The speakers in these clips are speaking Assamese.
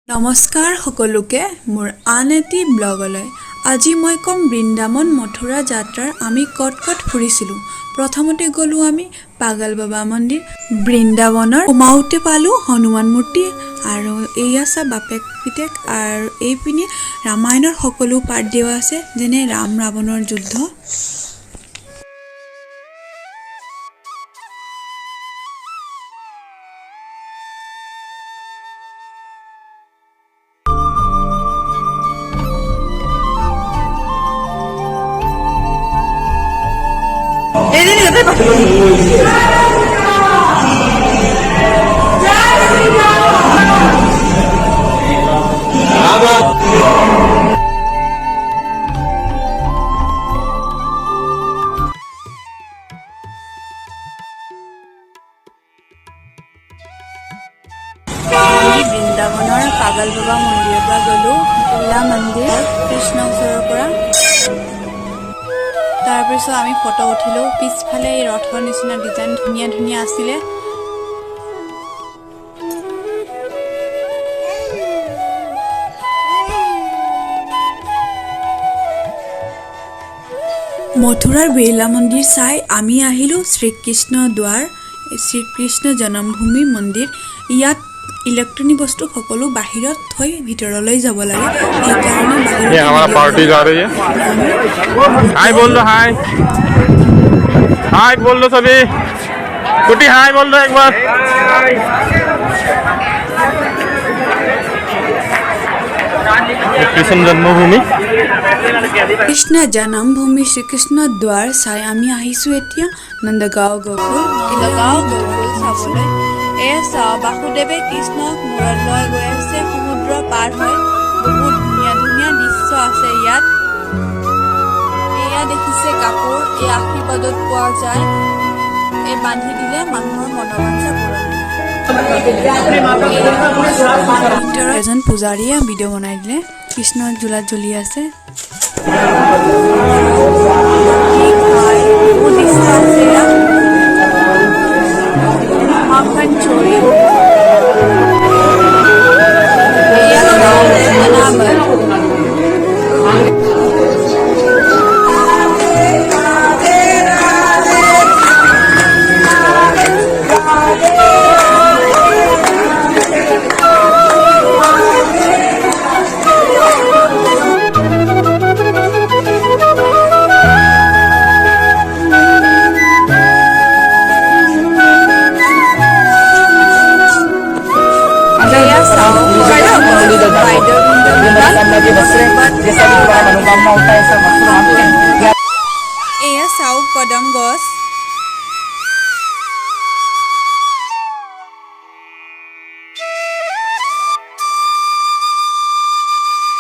নমস্কাৰ সকলোকে মোৰ আন এটি ব্লগলৈ আজি মই কম বৃন্দাবন মথুৰা যাত্ৰাৰ আমি কত ফুৰিছিলো। প্ৰথমতে গলো আমি পাগল বাবা মন্দিৰ। বৃন্দাবনৰ সোমাওতে পালো হনুমান মূৰ্তি আৰু এইয়া সা বাপেক পিতেক আৰু এই পিনে ৰামায়ণৰ সকলো পাঠ দিয়া আছে, যেনে ৰাম ৰাৱণৰ যুদ্ধ। বৃন্দাবনৰ পাগল বাবা মন্দিৰৰ পৰা গলো বিৰলা মন্দিৰ কৃষ্ণ ওচৰৰ পৰা। তাৰপিছত আমি ফটো উঠিলো। পিছফালে এই ৰথৰ নিচিনা ডিজাইন ধুনীয়া ধুনীয়া আছিলে। মথুৰাৰ বিৰলা মন্দিৰ চাই আমি আহিলো শ্ৰীকৃষ্ণ দ্বাৰ, শ্ৰীকৃষ্ণ জন্মভূমি মন্দিৰ। ইয়াত ইলেক্ট্ৰনিক বস্তু সকলো বাহিৰত থৈ ভিতৰলৈ যাব লাগে। সেইকাৰণে ये हमारा पार्टी जा रही है। हाय बोल दो, हाय हाय बोल दो सभी। कुटी हाय बोल दो एक बार। कृष्ण जन्मभूमि কৃষ্ণ জন্মভূমি শ্ৰীকৃষ্ণ দ্বাৰ চাই আমি আহিছো এতিয়া নন্দগাঁও গকুল। নন্দগাঁও গকুল চাবলৈ এয়া চাও বাসুদেৱে কৃষ্ণক মূৰত লৈ গৈ আছে সমুদ্ৰ পাৰ হৈ। বহুত ধুনীয়া ধুনীয়া দৃশ্য আছে ইয়াত। এয়া দেখিছে কাপোৰ, এই আশীৰ্বাদত পোৱা যায়। এই বান্ধি দিলে মানুহৰ মনোবাঞ্ছা পূৰণ হয়। এজন পূজাৰীয়ে ভিডিঅ' বনাই দিলে। কৃষ্ণৰ ঝোলাত জ্বলি আছে। এয়া চাও কদম গছ।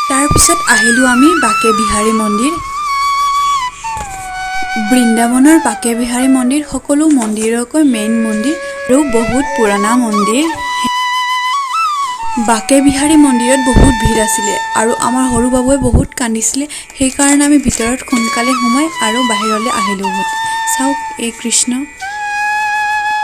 তাৰপিছত আহিলো আমি বাকে বিহাৰী মন্দিৰ। বৃন্দাবনৰ বাকে বিহাৰী মন্দিৰ সকলো মন্দিৰকৈ মেইন মন্দিৰ আৰু বহুত পুৰণা মন্দিৰ। বাকে বিহাৰী মন্দিৰত বহুত ভিৰ আছিলে আৰু আমাৰ সৰু বাবুৱে বহুত কান্দিছিলে। সেইকাৰণে আমি ভিতৰত সোনকালে সোমাই আৰু বাহিৰলৈ আহিলো। চাওক এই কৃষ্ণ।